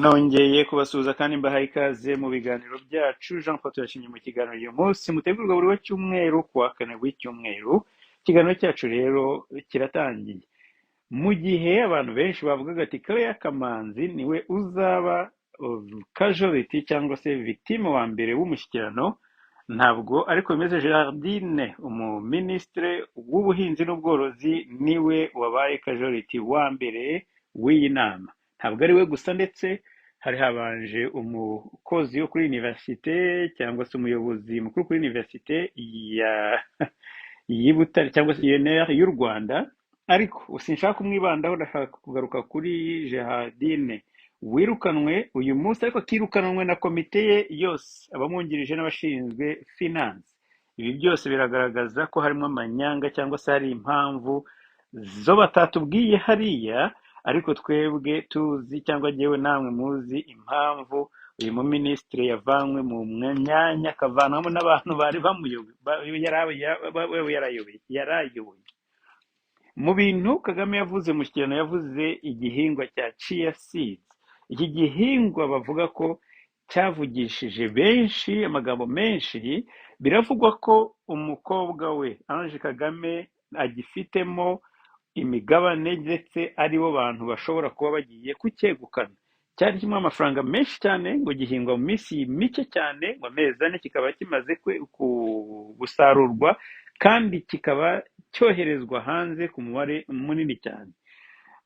nongeye kubasuhuza kandi mbahaye ikaze mu biganiro byacu. Jean Paul turashimye mu kiganiro uyu munsi mutegurwa buri wa cyumweru ku wa kane w'icyumweru. Ikiganiro cyacu rero kiratangiye mu gihe abantu benshi bavugaga ati Claire Kamanzi niwe uzaba casualty cyangwa se victime wa mbere w'umushyikirano. Ntabwo ariko bimeze. Gerardine, umuministre w'ubuhinzi n'ubworozi, niwe wabaye casualty wa mbere w'iyi nama. Ntabwo ari we gusa, ndetse hari habanje umukozi wo kuri universite cyangwa se umuyobozi mukuru kuri universite y'Ibutare cyangwa se UNR y'u Rwanda. Ariko sinshaka kumwibandaho, ndashaka kugaruka kuri Gerardine wirukanwe uyu munsi, ariko akirukanwe na komite ye yose, abamwungirije n'abashinzwe finance. Ibi byose biragaragaza ko harimo amanyanga cyangwa se hari impamvu zo batatubwiye hariya, ariko twebwe tuzi cyangwa jyewe namwe muzi impamvu uyu muministre yavanywe mu myanya akavanwamo n'abantu bari yarayoboye. Mu bintu Kagame yavuze mu kirano, yavuze igihingwa cya chia seeds. Iki gihingwa bavuga ko cyavugishije benshi amagambo menshi. Biravugwa ko umukobwa we Ange Kagame agifitemo imigabane, ndetse aribo bantu bashobora kuba bagiye kucyegukana. Cyari kimwe amafaranga menshi cyane, ngo gihingwa mu minsi mike cyane, ngo amezi ane kikaba kimaze gusarurwa, kandi kikaba cyoherezwa hanze ku mubare munini cyane.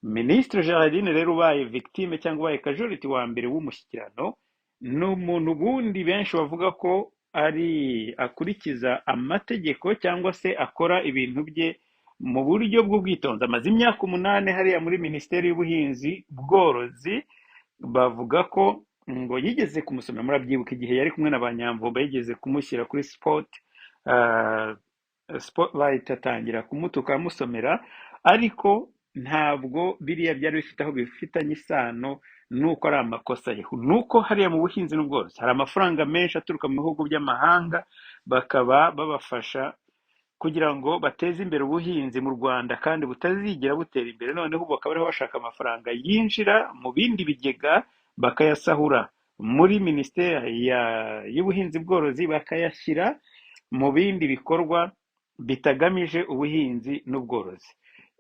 Ministre Gerardine rero ubaye victime cyangwa ubaye casualty wa mbere w'umushyikirano, ni umuntu bundi benshi bavuga ko ari akurikiza amategeko cyangwa se akora ibintu bye mu buryo bw'ubwitonzi. Amaze imyaka 8 hariya muri Minisiteri y'Ubuhinzi Bworozi. Bavuga ko ngo yigeze kumusomera, murabyibuka igihe yari kumwe na Banyamvumba, yigeze kumushyira kuri spotlight, atangira kumutuka amusomera, ariko ntabwo biriya byari bifite aho bifitanye isano nuko ari amakosa ye. Nuko hariya mu buhinzi n'ubworozi hari amafaranga menshi aturuka mu bihugu by'amahanga, bakaba babafasha kugira ngo bateze imbere ubuhinzi mu Rwanda kandi butazigera butera imbere. Noneho bakaba ariho bashaka amafaranga yinjira mu bindi bigega bakayasahura muri Minisiteri y'Ubuhinzi Bworozi, bakayashyira mu bindi bikorwa bitagamije ubuhinzi n'ubworozi.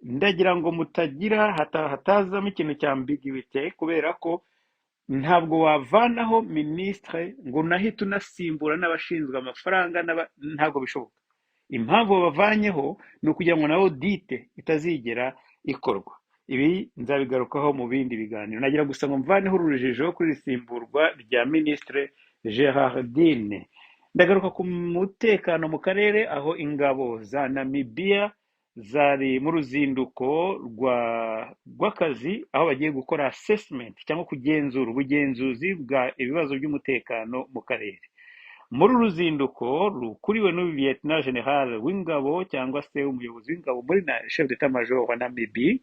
Ndagira ngo mutagira hatazamo ikintu cya ambiguity, kubera ko ntabwo wavanaho ministre ngo nahita unasimbura n'abashinzwe amafaranga, ntabwo bishoboka. Impamvu bavanyeho ni ukugira ngo na audit itazigera ikorwa. Ibi nzabigarukaho mu bindi biganiro. Nagira gusa ngo mvaneho urujijo kuri isimburwa rya ministre Gerardine. Ndagaruka ku mutekano mu karere, aho ingabo za Namibia zari mu ruzinduko rw'akazi, aho bagiye gukora assessment cyangwa kugenzura ubugenzuzi bwa ibibazo by'umutekano mu karere. Muri ruzinduko rukuriwe n'u Lieutenant General w'ingabo cyangwa se umuyobozi w'ingabo muri chef d'état major wa Namibia.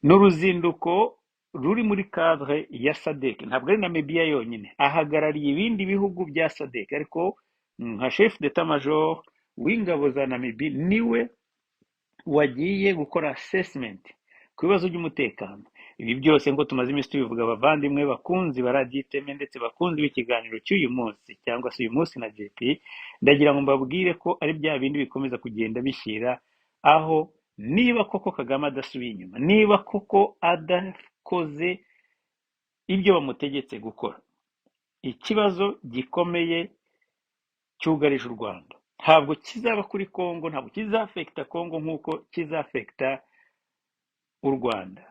N'uruzinduko ruri muri cadre ya SADC. Ntabwo ari Namibia yonyine, ahagarariye ibindi bihugu bya SADC, ariko nka chef d'état major w'ingabo za Namibia niwe wagiye gukora assessment ku bibazo by'umutekano. Ibi byose ngo tumaze iminsi tubivuga, abavandimwe bakunzi baraditeme ndetse bakunzi b'ikiganiro cy'uyu munsi cyangwa se uyu munsi na JP, ndagira ngo mbabwire ko ari bya bindi bikomeza kugenda bishyira aho, niba koko Kagame adasubiye inyuma, niba koko adakoze ibyo bamutegetse gukora, ikibazo gikomeye cyugarije u Rwanda ntabwo kizaba kuri Kongo, ntabwo kizafekta Kongo nk'uko kizafekta u Rwanda.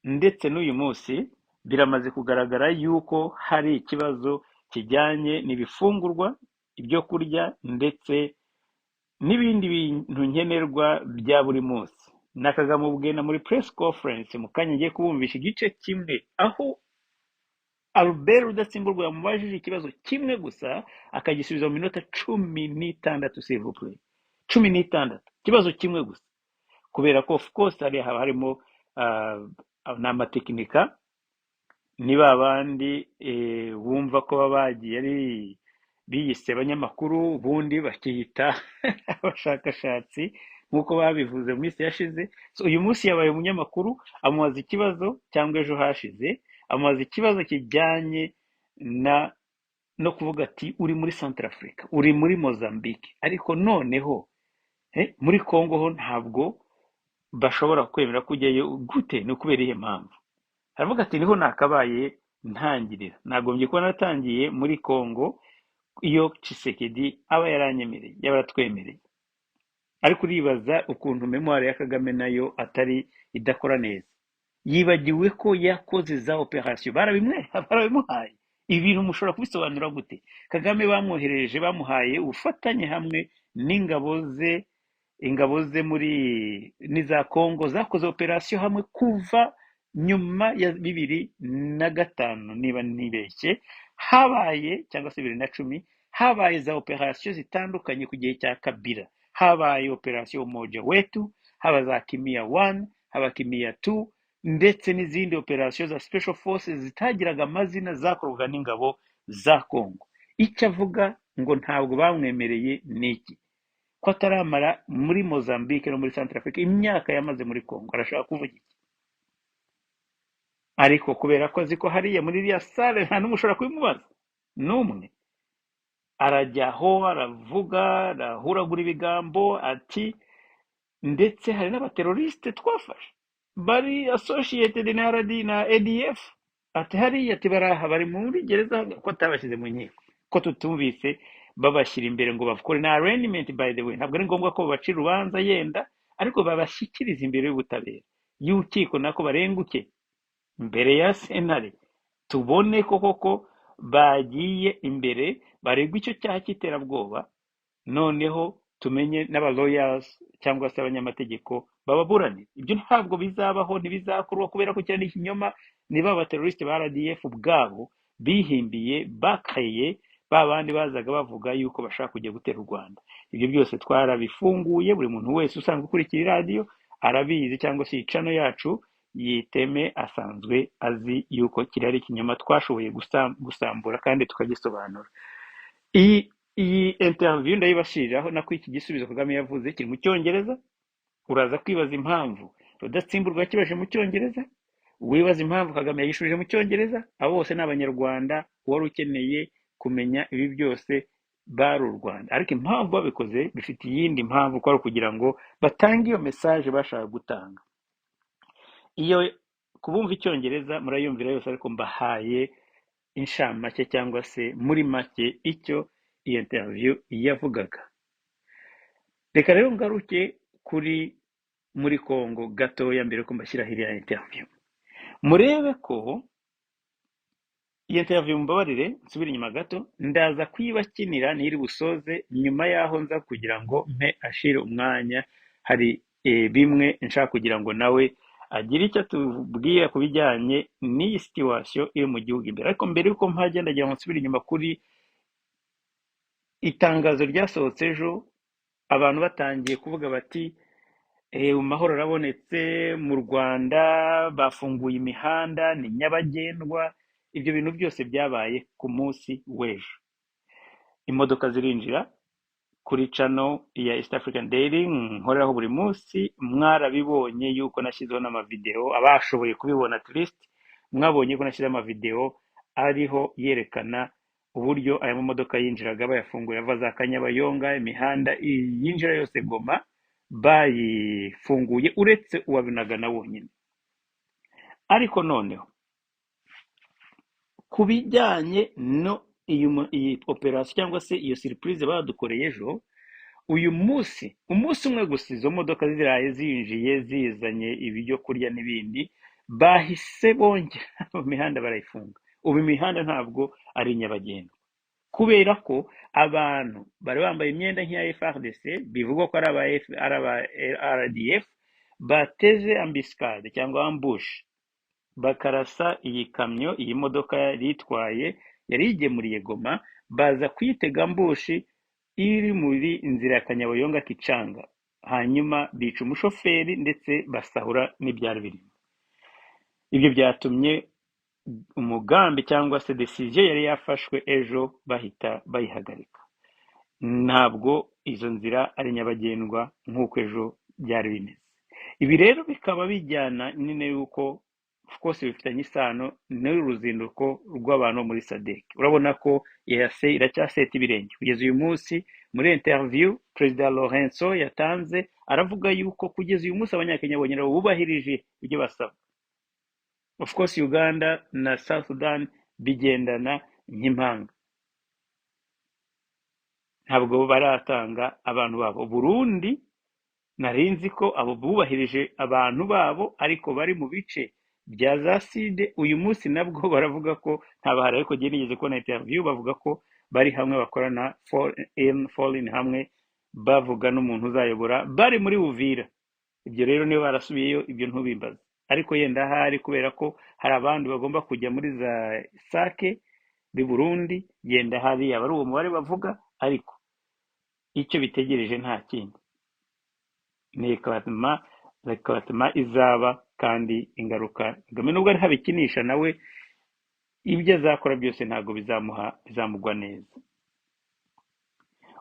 Ndetse n'uyu munsi biramaze kugaragara yuko hari ikibazo kijyanye n'ibifungurwa, ibyo kurya, ndetse n'ibindi bintu nkenerwa bya buri munsi. Nakagame ubwena muri press conference mu kanya ngiye kubumvisha igice kimwe, aho Albert Rudatsimburwa yamubajije ikibazo kimwe gusa akagisubiza mu minota 16, s'il vous plaît, 16, ikibazo kimwe gusa. Kubera ko of course harimo n'amatekinika, niba abandi bumva ko babagiye ari biyise abanyamakuru, ubundi bakiyita abashakashatsi nk'uko babivuze mu minsi yashize. So uyu munsi yabaye umunyamakuru, amubaza ikibazo cyangwa ejo hashize amubaza ikibazo kijyanye na no kuvuga ati uri muri Centrafrica, uri muri Mozambique, ariko noneho muri Congo ho ntabwo bashobora kwemera kujyayo gute, ni ukubera ihe mpamvu. Aravuga ati niho nakabaye ntangirira, nagombye kuba natangiye muri Congo iyo Tshisekedi aba yaranyemereye, yabaratwemereye. Ariko uribaza ukuntu memoire ya Kagame nayo atari idakora neza, yibagiwe ko yakoze za operation barabimuhaye. Ibintu mushobora kubisobanura gute? Kagame bamwohereje, bamuhaye ubufatanye hamwe ingabo ze muri niza Congo zakoze operation hamwe kuva nyuma ya 2005 niba nibeshye, habaye cyangwa se 2010 habaye za operation zitandukanye ku gihe cya Kabila. Habaye operation Umoja Wetu, haba za Kimia 1, haba Kimia 2, ndetse n'izindi operation za special forces zitagiraga amazina zakorwaga n'ingabo za Congo. Icyo avuga ngo ntabwo bamwemereye niki, ko ataramara muri Mozambique no muri Centrafrica imyaka yamaze muri Congo, arashaka kuvuga iki? Ariko kubera ko azi ko hariya muri iriya sale nta n'umwe ushobora kubimubaza n'umwe, arajyaho aravuga, arahuragura ibigambo ati ndetse hari n'abateroriste twafashe bari associated na RD na ADF, ati hariya ati baraha bari muri gereza, ko atabashyize mu nkiko, ko tutumvise babashyira imbere ngo bakore na arraignment. By the way, ntabwo ari ngombwa ko babacira urubanza yenda, ariko babashyikiriza imbere y'ubutabera, y'urukiko nako barenguke imbere ya sentare, tubone koko bagiye imbere baregwa icyo cyaha cy'iterabwoba, noneho tumenye n'aba lawyers cyangwa se abanyamategeko bababurane. Ibyo ntabwo bizabaho, ntibizakorwa, kubera ko cyane ikinyoma niba abateroriste ba RDF ubwabo bihimbiye bakaye babandi bazaga bavuga yuko bashaka kujya gutera u Rwanda. Ibyo byose twarabifunguye, buri muntu wese usanzwe ukurikira radio arabizi, cyangwa se icano yacu yiteme asanzwe azi yuko kirari ikinyoma twashoboye gusambura kandi tukagisobanura. Iyi interview ndayibashiriraho nako iki gisubizo Kagame yavuze kiri mu Cyongereza. Uraza kwibaza impamvu Rudatsimburwa kibaje mu Cyongereza, wibaza impamvu Kagame yayishurije mu Cyongereza. Abo bose n'abanyarwanda wari ukeneye kumenya ibi byose bari u Rwanda, ariko impamvu babikoze bifite iyindi mpamvu, ko ari kugira ngo batange iyo message bashaka gutanga. Iyo kubumva Icyongereza murayumvira yose, ariko mbahaye inshamake cyangwa se muri make icyo iyi interview yavugaga. Reka rero ngaruke kuri muri Congo gatoya mbere ko mbashyiraho iriya interview, murebe ko iyi interview mbabarire nsubira inyuma gato, ndaza kuyibakinira ntiri busoze, nyuma yaho nza kugira ngo mpe ashire umwanya. Hari bimwe nshaka kugira ngo nawe agira icyo tubwira ku bijyanye n'iyi situation iri mu gihugu imbere. Ariko mbere yuko mpajya ndagira ngo nsubire inyuma kuri itangazo ryasohotse ejo, abantu batangiye kuvuga bati amahoro arabonetse mu Rwanda, bafunguye imihanda, ni nyabagendwa. Ibyo bintu byose byabaye ku munsi w'ejo. Imodoka zirinjira kuri channel ya East African Daily nkoreraho buri munsi, mwarabibonye yuko nashyizeho n'amavideo, abashoboye kubibona at least mwabonye ko nashyizeho amavideo ariho yerekana uburyo aya modoka yinjiraga bayafunguye ava za Kanyabayonga, imihanda yinjira yose Goma bayifunguye uretse uwabinaga na wonyine. Ariko noneho kubijyanye no iyi operation cyangwa se iyo surprise badukoreye ejo, uyu munsi umwe gusa izo modoka ziraye zinjiye zizanye ibyo kurya n'ibindi, bahise bongera mu mihanda barayifunga. Ubu imihanda ntabwo ari nyabagendwa, kubera ko abantu bari bambaye imyenda nk'iya FARDC, bivugwa ko ari aba RDF, bateze ambuscade cyangwa ambush, bakarasa iyi kamyo, iyi modoka yitwaye yari igemuriye Goma, baza kuyitega ambushi iri muri inzira ya Kanyabayonga Kicanga, hanyuma bica umushoferi ndetse basahura n'ibyari birimo. Ibyo byatumye umugambi cyangwa se decision yari yafashwe ejo bahita bayihagarika. Ntabwo izo nzira ari nyabagendwa nk'uko ejo byari bimeze. Ibi rero bikaba bijyana nyine yuko of course bifitanye isano n'uruzinduko rw'abantu muri SADC. Urabona ko EAC iracyaseta ibirenge kugeza uyu munsi. Muri interview Perezida Lorenzo yatanze aravuga yuko kugeza uyu munsi abanyakenya bonyine bubahirije ibyo basaba. Of course Uganda na South Sudan bigendana nk'impanga, ntabwo baratanga abantu babo. Burundi narinzi ko abo bubahirije abantu babo ariko bari mu bice bya za side. Uyu munsi nabwo baravuga ko ntabahari, ariko giye nigeze kubona interview bavuga ko bari hamwe bakorana foreign hamwe, bavuga n'umuntu uzayobora bari muri Uvira. Ibyo rero niyo barasubiyeyo, ibyo ntubimbaza, ariko yenda hari kubera ko hari abandi bagomba kujya muri za sake bi Burundi, yenda hari abari uwo mubare bavuga, ariko icyo bitegereje nta kindi ni ekabatema izaba, kandi ingaruka Kagame nubwo ari habikinisha nawe ibyo azakora byose ntabwo bizamugwa neza.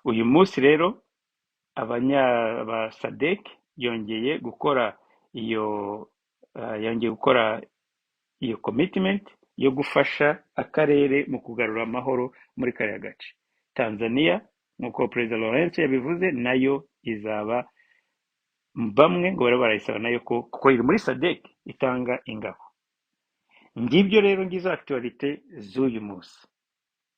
Uyu munsi rero ba SADC yongeye gukora iyo commitment yo gufasha akarere mu kugarura amahoro muri kariya gace. Tanzania nk'uko Perezida Lorenzo yabivuze nayo izaba bamwe ngo barayisaba nayo kuko iri muri SADC itanga ingabo. Ngibyo rero ngizo actualite z'uyu munsi,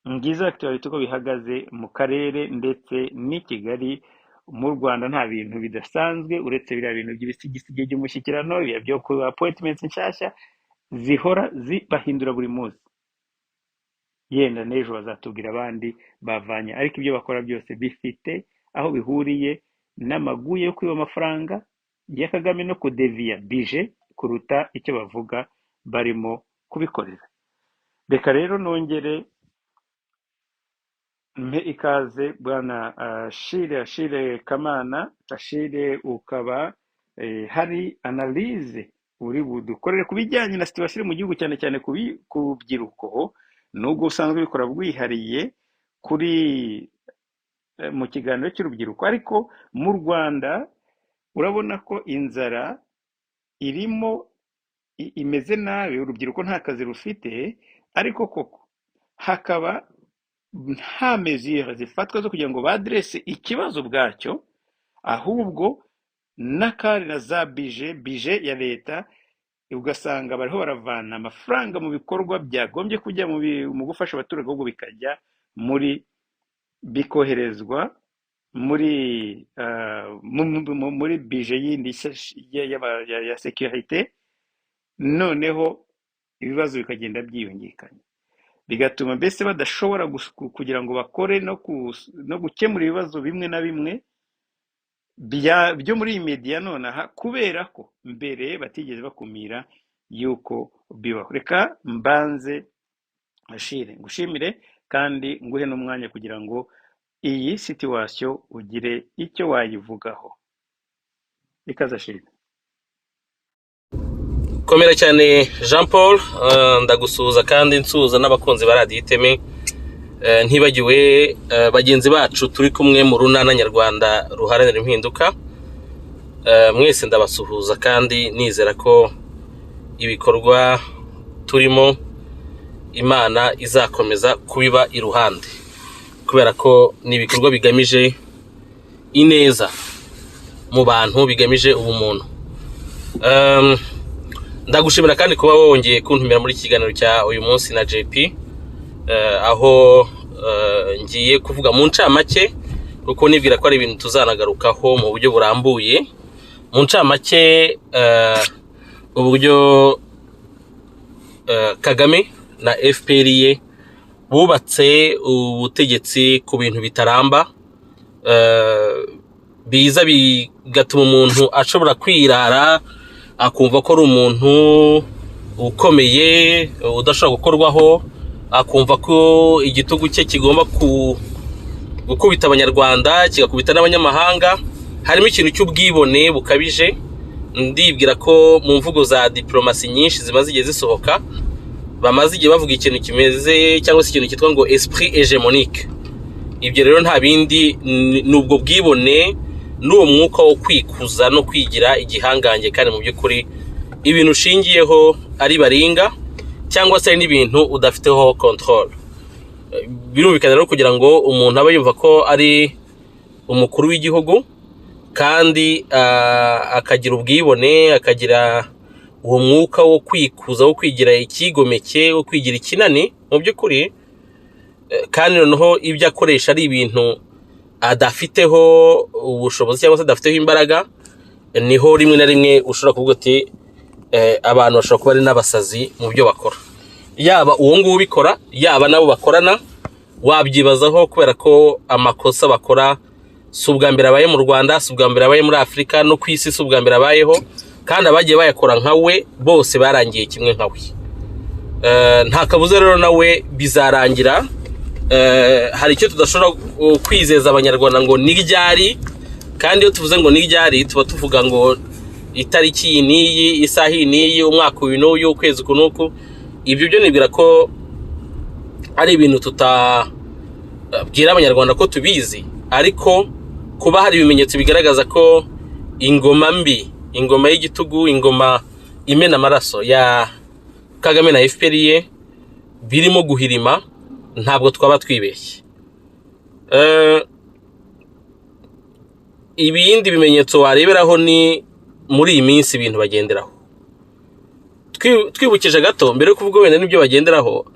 ngizo actualite uko bihagaze mu karere ndetse n'i Kigali. Mu Rwanda nta bintu bidasanzwe uretse biriya bintu by'ibisigisigi by'umushyikirano, byo ku appointments nshyashya zihora bahindura buri munsi. Yenda n'ejo bazatubwira abandi bavanye, ariko ibyo bakora byose bifite aho bihuriye n'amaguye yo kwiba amafaranga ya Kagame no kudeviya bije kuruta icyo bavuga barimo kubikorera. Reka rero nongere mpe ikaze bwana Ashile Kamana. Ashile, ukaba hari analyse uri budukorere ku bijyanye na situation mu gihugu, cyane cyane ku byiruko, nubwo usanzwe bikora bwihariye kuri mu kiganiro cy'urubyiruko, ariko mu Rwanda urabona ko inzara irimo imeze nabi, urubyiruko nta kazi rufite, ariko koko hakaba nta mesure zifatwa zo kugira ngo badresse ikibazo bwacyo, ahubwo n'akari na za bije ya leta ugasanga bariho baravana amafaranga mu bikorwa byagombye kujya mu gufasha abaturage, ahubwo bikajya bikoherezwa muri bije yindi ya sécurité, noneho ibibazo bikagenda byiyongekanya, bigatuma mbese badashobora kugira ngo bakore no gukemura ibibazo bimwe na bimwe byo muri iyi media nonaha, kubera ko mbere batigeze bakumira yuko bibaho. Reka mbanze Ashile ngushimire kandi nguhe n'umwanya kugira ngo iyi situation ugire icyo wayivugaho. Ikaze Ashile. Komera cyane Jean Paul, ndagusuhuza kandi nsuhuza n'abakunzi ba Radio Iteme, ntibagiwe bagenzi bacu turi kumwe mu runana nyarwanda ruharanira impinduka. Mwese ndabasuhuza kandi nizera ko ibikorwa turimo Imana izakomeza kubiba iruhande, kubera ko ni ibikorwa bigamije ineza mu bantu, bigamije ubumuntu. Ndagushimira kandi kuba wongeye kuntumira muri kiganiro cya uyu munsi na JP, aho ngiye kuvuga mu ncamake kuko nibwira ko ari ibintu tuzanagarukaho mu buryo burambuye. Mu ncamake uburyo Kagame na FPR ye bubatse ubutegetsi ku bintu bitaramba, biza bigatuma umuntu ashobora kwirara akumva ko ari umuntu ukomeye udashobora gukorwaho, akumva ko igitugu cye kigomba gukubita abanyarwanda kigakubita n'abanyamahanga. Harimo ikintu cy'ubwibone bukabije. Ndibwira ko mu mvugo za diplomasi nyinshi zimaze igihe zisohoka, bamaze igihe bavuga ikintu kimeze cyangwa se ikintu cyitwa ngo esprit hégémonique. Ibyo rero nta bindi n'ubwo bwibone n'uwo mwuka wo kwikuza no kwigira igihangange, kandi mu by'ukuri ibintu ushingiyeho ari baringa cyangwa se n'ibintu udafiteho control. Birumvikana rero kugira ngo umuntu abe yumva ko ari umukuru w'igihugu kandi akagira ubwibone, akagira uwo mwuka wo kwikuza, wo kwigira ikigomeke, wo kwigira ikinani mu by'ukuri, kandi noneho ibyo akoresha ari ibintu adafiteho ubushobozi cyangwa se adafiteho imbaraga, niho rimwe na rimwe ushobora kuvuga uti abantu bashobora kuba ari n'abasazi mu byo bakora. Yaba uwo nguwo ubikora, yaba nabo bakorana, wabyibazaho kubera ko amakosa bakora si ubwa mbere abaye mu Rwanda, si ubwa mbere abaye muri Afurika, no ku isi si ubwa mbere abayeho, kandi abagiye bayakora nka we bose barangiye kimwe nka we. Nta kabuza rero nawe bizarangira. Hari icyo tudashobora kwizeza abanyarwanda ngo ni ryari, kandi iyo tuvuze ngo ni ryari tuba tuvuga ngo itariki iyi n'iyi, isaha iyi n'iyi, umwaka uyu n'uyu, ukwezi uku n'uku. Ibyo byo nibwira ko ari ibintu tutabwira abanyarwanda ko tubizi, ariko kuba hari ibimenyetso bigaragaza ko ingoma mbi, ingoma y'igitugu, ingoma imena amaraso ya Kagame na FPR ye birimo guhirima, ntabwo twaba twibeshye. Ibindi bimenyetso wareberaho ni muri iyi minsi ibintu bagenderaho. Twibukije gato mbere yo kuvuga wenda n'ibyo bagenderaho,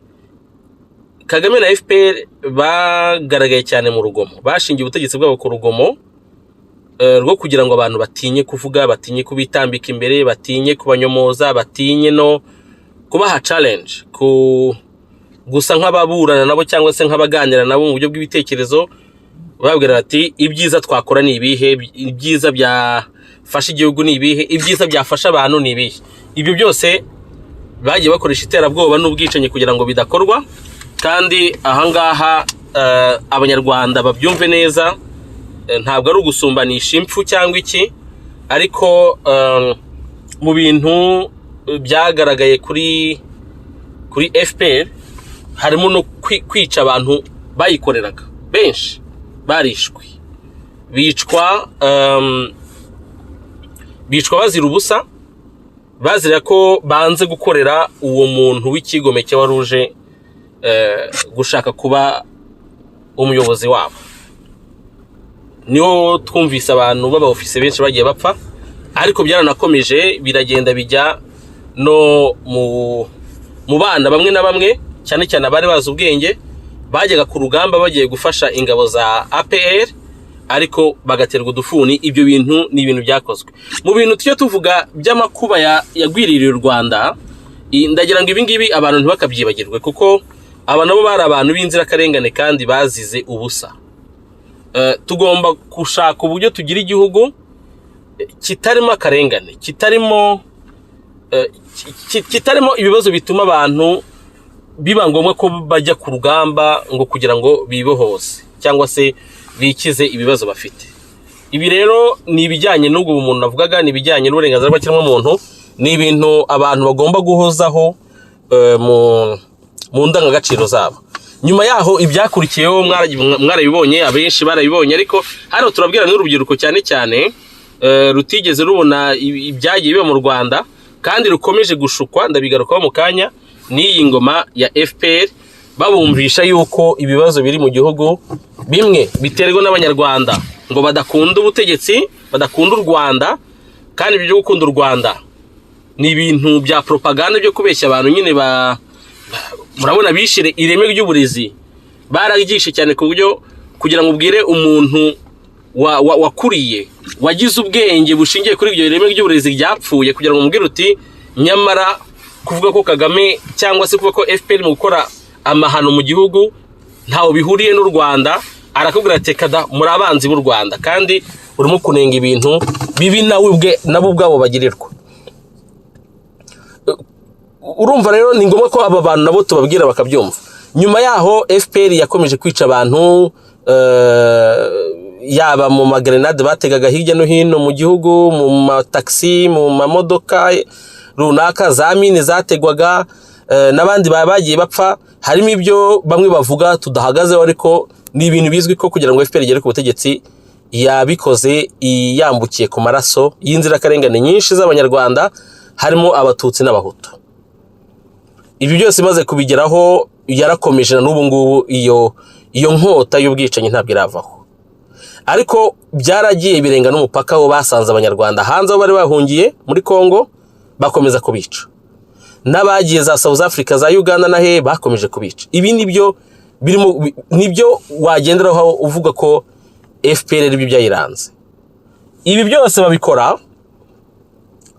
Kagame na FPR bagaragaye cyane mu rugomo, bashingiye ubutegetsi bwabo ku rugomo rwo kugira ngo abantu batinye kuvuga, batinye kubitambika imbere, batinye kubanyomoza, batinye no kubaha challenge, gusa nk'ababurana nabo cyangwa se nk'abaganira nabo mu buryo bw'ibitekerezo, babwira bati ibyiza twakora ni ibihe, ibyiza byafasha igihugu ni ibihe, ibyiza byafasha abantu ni ibihe. Ibyo byose bagiye bakoresha iterabwoba n'ubwicanyi kugira ngo bidakorwa, kandi ahangaha abanyarwanda babyumve neza, ntabwo ari ugusumbanisha impfu cyangwa iki, ariko mu bintu byagaragaye kuri FPR harimo no kwica abantu bayikoreraga. Benshi barishwe, bicwa bazira ubusa, bazira ko banze gukorera uwo muntu w'ikigomeke wari uje gushaka kuba umuyobozi wabo. Niho twumvise abantu baba office benshi bagiye bapfa, ariko byaranakomeje biragenda bijya no mu bana bamwe na bamwe, cyane cyane abari bazi ubwenge, bajyaga ku rugamba bagiye gufasha ingabo za APR, ariko bagaterwa udufuni. Ibyo bintu ni ibintu byakozwe. Mu bintu tujye tuvuga by'amakuba yagwiririye u Rwanda, ndagira ngo ibi ngibi abantu ntibakabyibagirwe, kuko aba nabo bari abantu b'inzirakarengane kandi bazize ubusa. Tugomba gushaka uburyo tugira igihugu kitarimo akarengane, kitarimo ibibazo bituma abantu biba ngombwa ko bajya ku rugamba ngo kugira ngo bibohose cyangwa se bikize ibibazo bafite. Ibi rero ni ibijyanye n'ubwo umuntu avugaga, ni ibijyanye n'uburenganzira bw'ikiremwamuntu, ni ibintu abantu bagomba guhozaho mu ndangagaciro zabo. Nyuma yaho ibyakurikiyeho mwarabibonye, abenshi barabibonye, ariko hano turabwira n'urubyiruko cyane cyane rutigeze rubona ibyagiye biba mu Rwanda kandi rukomeje gushukwa, ndabigarukaho mu kanya, n'iyi ngoma ya FPR, babumvisha yuko ibibazo biri mu gihugu bimwe biterwa n'abanyarwanda ngo badakunda ubutegetsi, badakunda u Rwanda, kandi ibyo gukunda u Rwanda ni ibintu bya propaganda byo kubeshya abantu nyine. Murabona bishire ireme ry'uburezi, baragishe cyane ku buryo kugira ngo ubwire umuntu wakuriye, wagize ubwenge bushingiye kuri ibyo ireme ry'uburezi ryapfuye, kugira ngo umubwire uti nyamara kuvuga ko Kagame cyangwa se kuvuga ko FPR mu gukora amahano mu gihugu ntawo bihuriye n'u Rwanda, arakubwira ati kada muri abanzi b'u Rwanda, kandi urimo kunenga ibintu bibi nabo ubwabo bagirirwa. Urumva rero ni ngombwa ko aba bantu nabo tubabwira bakabyumva. Nyuma yaho FPR yakomeje kwica abantu, yaba mu magrenade bategaga hirya no hino mu gihugu, mu mataxi, mu mamodoka runaka, za mine zategwaga, n'abandi bagiye bapfa. Harimo ibyo bamwe bavuga tudahagazeho, ariko ni ibintu bizwi ko kugira ngo FPR igere ku butegetsi yabikoze yambukiye ku maraso y'inzirakarengane nyinshi z'abanyarwanda. harimo abatutsi n'abahutu. Ibi byose imaze kubigeraho yarakomeje na n'ubu ngubu iyo nkota y'ubwicanyi ntabwo iravaho. Ariko byaragiye birenga n'umupaka wo basanze abanyarwanda hanze aho bari bahungiye muri Kongo bakomeza kubica. N'abagiye za South Africa za Uganda na he bakomeje kubica. Ibi nibyo wagenderaho uvuga ko FPR ibyo byayiranze. Ibi byose babikora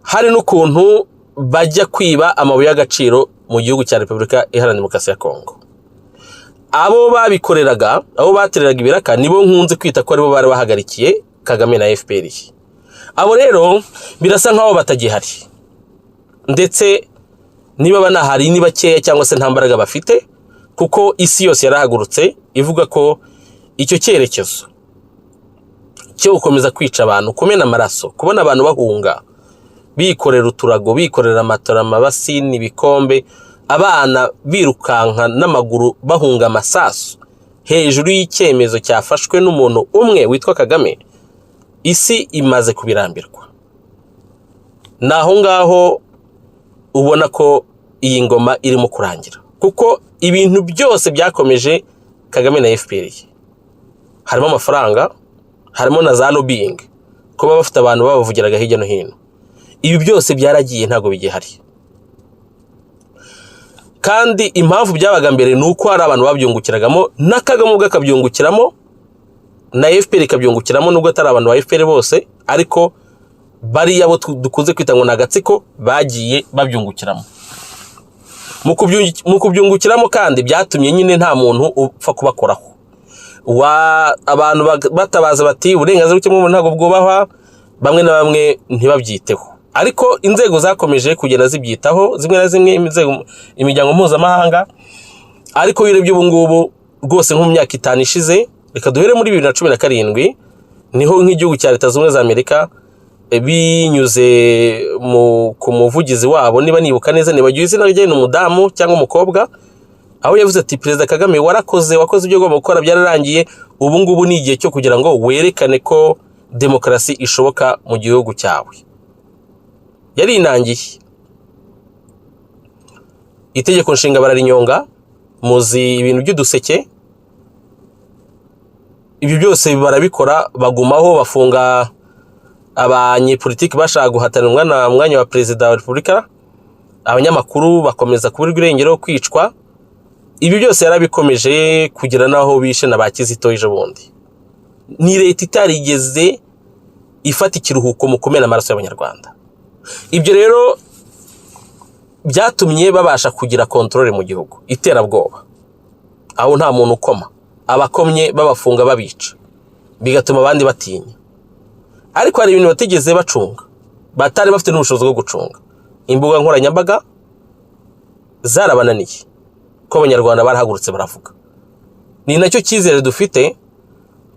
hari n'ukuntu bajya kwiba amabuye y'agaciro mu gihugu cya Repubulika Iharanira Demokarasi ya Kongo. Abo babikoreraga, abo batereraga ibiraka nibo nkunze kwita ko aribo bari bahagarikiye Kagame na FPR. Abo rero birasa nkaho batagihari. Ndetse niba banahari ni bakeya cyangwa se nta mbaraga bafite, kuko isi yose yarahagurutse ivuga ko icyo cyerekezo cyo gukomeza kwica abantu, kumena amaraso, kubona abantu bahunga, bikorera uturago, bikorera amatora, amabasi n'ibikombe, abana birukanka n'amaguru bahunga amasasu hejuru y'icyemezo cyafashwe n'umuntu umwe witwa Kagame, isi imaze kubirambirwa. Naho ngaho ubona ko iyi ngoma irimo kurangira, kuko ibintu byose byakomeje Kagame na FPR. Harimo amafaranga, harimo na za lobbying, kuba bafite abantu babavugiraga hirya no hino. Ibi byose byaragiye ntago bigihari. Kandi impamvu byabaga mbere nuko hari abantu babyungukiragamo, na Kagame ubwo akabyungukiramo, na FPR ikabyungukiramo, nubwo atari abantu ba FPR bose, ariko bari abo dukunze kwita ngo nagatsiko bagiye babyungukiramo. Mu kubyungukiramo kandi byatumye nyine nta muntu upfa kubakoraho. Abantu batabaza bati uburenganzira bw'ikiremwamuntu ntabwo bwubahwa, bamwe na bamwe ntibabyiteho. Ariko inzego zakomeje kugenda zibyitaho, zimwe na zimwe imiryango mpuzamahanga. Ariko urebye ubu ngubu rwose nko mu myaka 5 ishize, reka duhere muri 2017, niho nk'igihugu cya Leta Zunze Ubumwe za Amerika binyuze ku muvugizi wabo, niba nibuka neza nibagiye izina rye, n'umudamu cyangwa umukobwa, aho yavuze ati Perezida Kagame wakoze ibyo ugomba gukora, byararangiye, ubu ngubu ni igihe cyo kugira ngo werekane ko demokarasi ishoboka mu gihugu cyawe. Yari inangiye. Itegeko nshinga bararinyonga, muzi ibintu by'uduseke, ibyo byose barabikora, bagumaho bafunga abanyepolitiki bashaka guhatanira na mwanya wa Perezida wa Repubulika, abanyamakuru bakomeza kuburirwa irengero, kwicwa. Ibi byose yarabikomeje kugira naho bishe na bakizito ejo bundi. Ni leta itarigeze ifata ikiruhuko mu kumena amaraso y'abanyarwanda. Ibyo rero byatumye babasha kugira kontrole mu gihugu, iterabwoba, aho nta muntu ukoma, abakomye babafunga babica, bigatuma abandi batinya. Ariko hari ibintu batigeze bacunga, batari bafite n'ubushobozi bwo gucunga. Imbuga nkoranyambaga zarabananiye, ko abanyarwanda barahagurutse baravuga. Ni nacyo cyizere dufite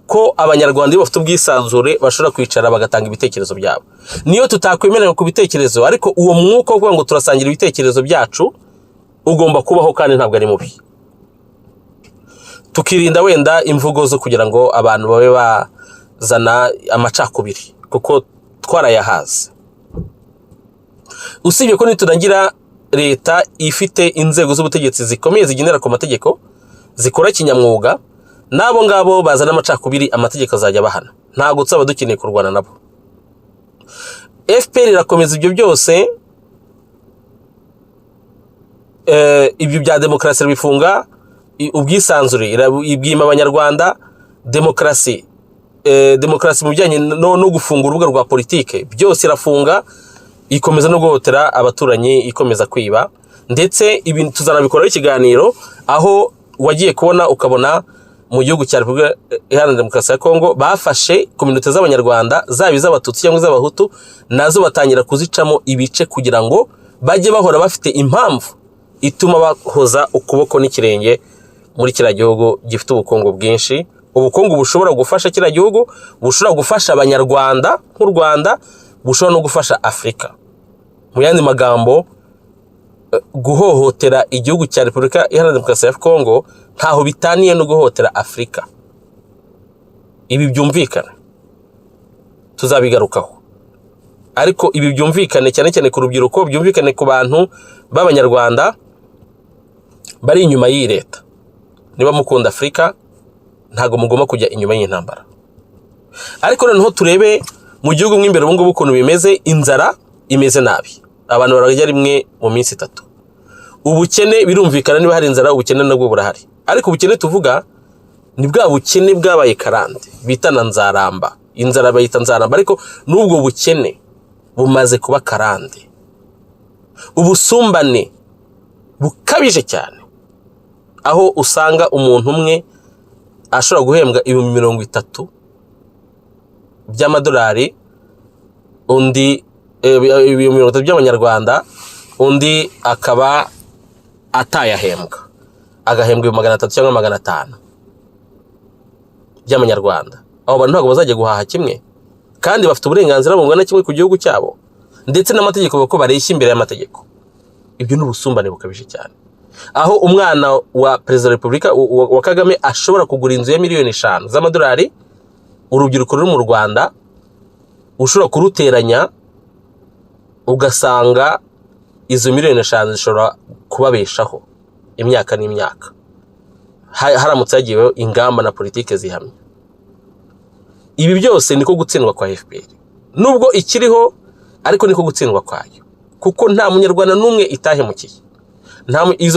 ko abanyarwanda bafite ubwisanzure bashobora kwicara bagatanga ibitekerezo byabo. Niyo tutakwemerera ku bitekerezo, ariko uwo mwuka wo kuvuga ngo turasangira ibitekerezo byacu ugomba kubaho, kandi ntabwo ari mubi. Tukirinda wenda imvugo zo kugira ngo abantu babe bazana amacakubiri, kuko twarayahaze. Usibye ko niturangira leta ifite inzego z'ubutegetsi zikomeye zigendera ku mategeko, zikora kinyamwuga, nabo ngabo bazana amacakubiri, amategeko azajya bahana. Ntabwo tsaba dukeneye kurwana nabo. FPR irakomeza ibyo byose, ibyo bya demokarasi bifunga ubwisanzure, ibwima abanyarwanda demokarasi mu bijyanye no gufunga urubuga rwa politike, byose irafunga, ikomeza no guhotera abaturanyi, ikomeza kwiba. Ndetse ibintu tuzanabikoraho ikiganiro, aho wagiye kubona ukabona mu gihugu cya Repubulika Iharanira Demokarasi ya Kongo bafashe kominote z'abanyarwanda, zaba iz'abatutsi cyangwa iz'abahutu, nazo batangira kuzicamo ibice kugira ngo bajye bahora bafite impamvu ituma bahoza ukuboko n'ikirenge muri kiriya gihugu gifite ubukungu bwinshi, ubukungu bushobora gufasha kiriya gihugu, bushobora gufasha abanyarwanda nk'u Rwanda, bushobora no gufasha Afurika. Mu yandi magambo, guhohotera igihugu cya Repubulika Iharanira Demokarasi ya Kongo ntaho bitaniye no guhohotera Afurika. Ibi byumvikana, tuzabigarukaho. ariko ibi byumvikane cyane cyane ku rubyiruko, byumvikane ku bantu b'abanyarwanda bari inyuma y'iyi leta. Niba mukunda Afurika ntago mugomba kujya inyuma y'intambara. Ariko noneho turebe mu gihugu mw'imbere ubu ngubu ukuntu bimeze. Inzara imeze nabi, abantu bararya rimwe mu minsi 3. Ubukene birumvikana, niba hari inzara ubukene nabwo burahari, ariko ubukene tuvuga ni bwa bukene bwabaye karande bita na nzaramba. Inzara bayita nzaramba, ariko n'ubwo bukene bumaze kuba karande. Ubusumbane bukabije cyane, aho usanga umuntu umwe ashobora guhembwa 30,000 by'amadolari, undi 30,000 by'abanyarwanda, undi akaba atayahembwa, agahembwa 300 cyangwa 500 by'amanyarwanda. Abo bantu ntabwo bazajya guhaha kimwe, kandi bafite uburenganzira bungana kimwe ku gihugu cyabo, ndetse n'amategeko bako bareshya imbere y'amategeko. Ibyo n'ubusumbane bukabije cyane, aho umwana wa Perezida wa Repubulika wa Kagame ashobora kugura inzu ya miliyoni 5 z'amadolari, urubyiruko ruri mu Rwanda ushobora kuruteranya ugasanga izo miliyoni 5 zishobora kubabeshaho imyaka n'imyaka, haramutse hagiyeho ingamba na politike zihamye. Ibi byose niko gutsindwa kwa FPR, nubwo ikiriho ariko niko gutsindwa kwayo, kuko nta munyarwanda n'umwe itahemukiye.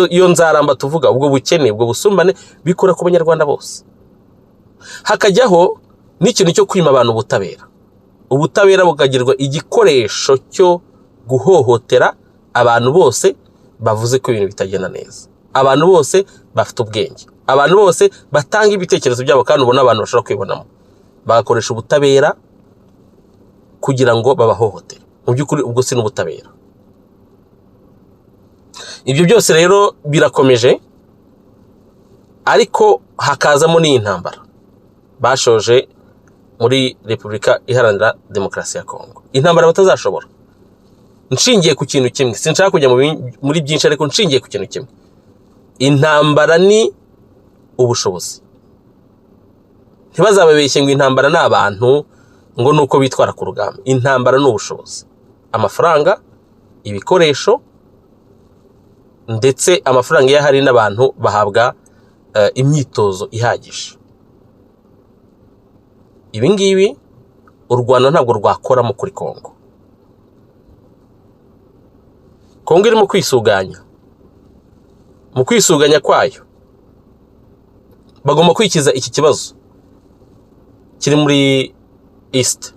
Iyo nzaramba tuvuga, ubwo bukene, ubwo busumbane bikora ku banyarwanda bose. Hakajyaho n'ikintu cyo kwima abantu ubutabera. Ubutabera bukagirwa igikoresho cyo guhohotera abantu bose bavuze ko ibintu bitagenda neza, abantu bose bafite ubwenge, abantu bose batanga ibitekerezo byabo, kandi ubona abantu bashobora kwibonamo, bagakoresha ubutabera kugira ngo babahohotere. Mu by'ukuri ubwo si n'ubutabera. Ibyo byose rero birakomeje, ariko hakazamo n'iyi ntambara bashoje muri Repubulika Iharanira Demokarasi ya Kongo. Intambara batazashobora. Nshingiye ku kintu kimwe, sinshaka kujya muri byinshi, ariko nshingiye ku kintu kimwe. Intambara ni ubushobozi. Ntibazababeshye ngo intambara ni abantu ngo nuko bitwara ku rugamba. Intambara ni ubushobozi, amafaranga, ibikoresho, ndetse amafaranga iyo hari n'abantu bahabwa imyitozo ihagije. Ibi ngibi u Rwanda ntabwo rwakoramo kuri Kongo. Kongo irimo kwisuganya. Mu kwisuganya kwayo bagomba kwikiza iki kibazo kiri muri East.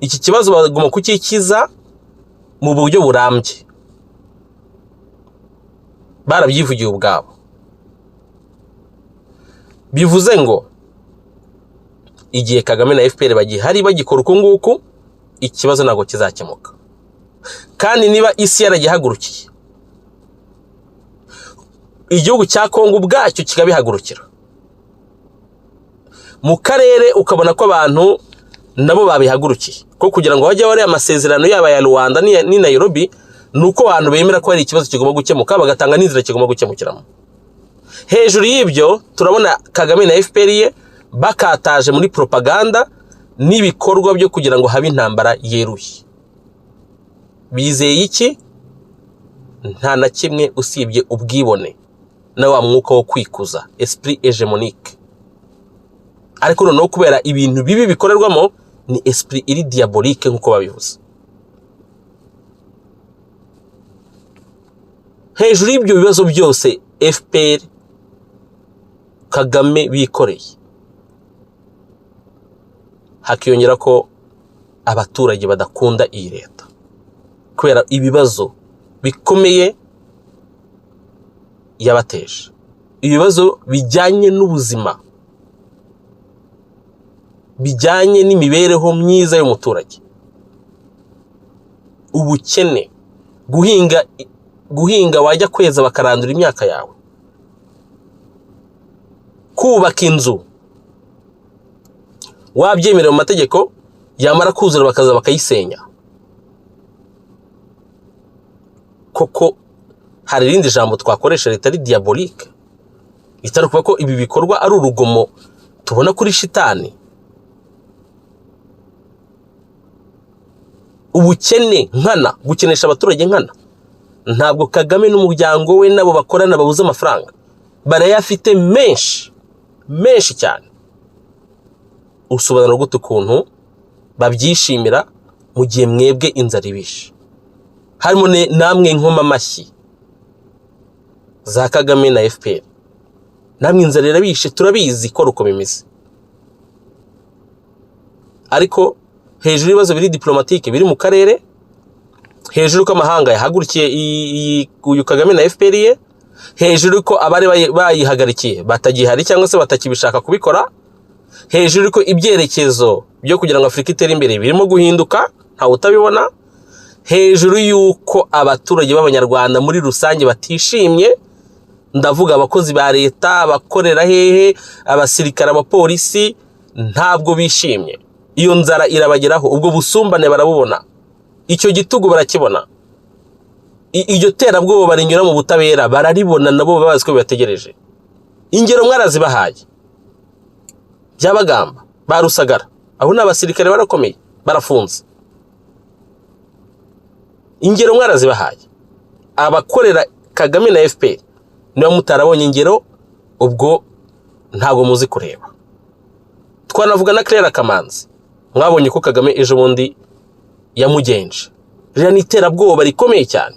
Iki kibazo bagomba kukikiza mu buryo burambye. Barabyivugiye ubwabo. Bivuze ngo igihe Kagame na FPR bagihari bagikora uko nguko, ikibazo ntabwo kizakemuka. Kandi niba isi yaragihagurukiye, igihugu cya Kongo ubwacyo kikabihagurukira, mu karere ukabona ko abantu nabo babihagurukiye, ko kugira ngo bajye bari amasezerano yaba ya Rwanda ni Nairobi, nuko abantu bemera ko hari ikibazo kigomba gukemuka, bagatanga n'inzira kigomba gukemukiramo. Hejuru y'ibyo turabona Kagame na FPR ye bakataje muri propaganda n'ibikorwa byo kugira ngo habe intambara yeruye. Bizeye iki? Nta na kimwe usibye ubwibone na wa mwuka wo kwikuza, esprit hegemonique. Ariko noneho kubera ibintu bibi bikorerwamo, ni esprit iri diabolique nkuko babivuze. Hejuru y'ibyo bibazo byose FPR Kagame bikoreye, hakiyongera ko abaturage badakunda iyi leta kubera ibibazo bikomeye yabateje, ibibazo bijyanye n'ubuzima, bijyanye n'imibereho myiza y'umuturage, ubukene, guhinga wajya kweza bakarandura imyaka yawe, kubaka inzu wabyemerera mu mategeko, yamara kuzura bakaza bakayisenya. Koko hari irindi jambo twakoresha ritari diabolique, itari kuba ko ibi bikorwa ari urugomo tubona kuri shitani. ubukene nkana, gukenesha abaturage nkana. Ntabwo Kagame n'umuryango we nabo bakorana babuze amafaranga, barayafite menshi cyane. Usobanura gute ukuntu babyishimira mu gihe mwebwe inzara ibishe? Harimo namwe nkoma amashyi za Kagame na FPR, namwe inzara irabishe, turabizi ko ruko bimeze. Ariko hejuru y'ibibazo biri diplomatique biri mu karere, hejuru ko amahanga yahagurukiye uyu Kagame na FPR ye, hejuru ko abari bayihagarikiye batagihari cyangwa se batakibishaka kubikora, hejuru ko ibyerekezo byo kugira ngo Afrika itere imbere birimo guhinduka ntawe utabibona, hejuru yuko abaturage b'abanyarwanda muri rusange batishimye, ndavuga abakozi ba leta, abakorera hehe, abasirikare, abapolisi, ntabwo bishimye. Iyo nzara irabageraho, ubwo busumbane barabubona, icyo gitugu barakibona, iryo terabwoba barinyura mu butabera bararibona, nabo babazi ko bibategereje. Ingero mwarazibahaye, Byabagamba, Barusagara, aho n'abasirikare barakomeye barafunze. Ingero mwarazibahaye, abakorera Kagame na FPR niba mutarabonye ingero, ubwo ntabwo muzi kureba. Twanavuga na Claire Kamanzi, mwabonye ko Kagame ejo bundi yamugenje. Rero ni iterabwoba rikomeye cyane,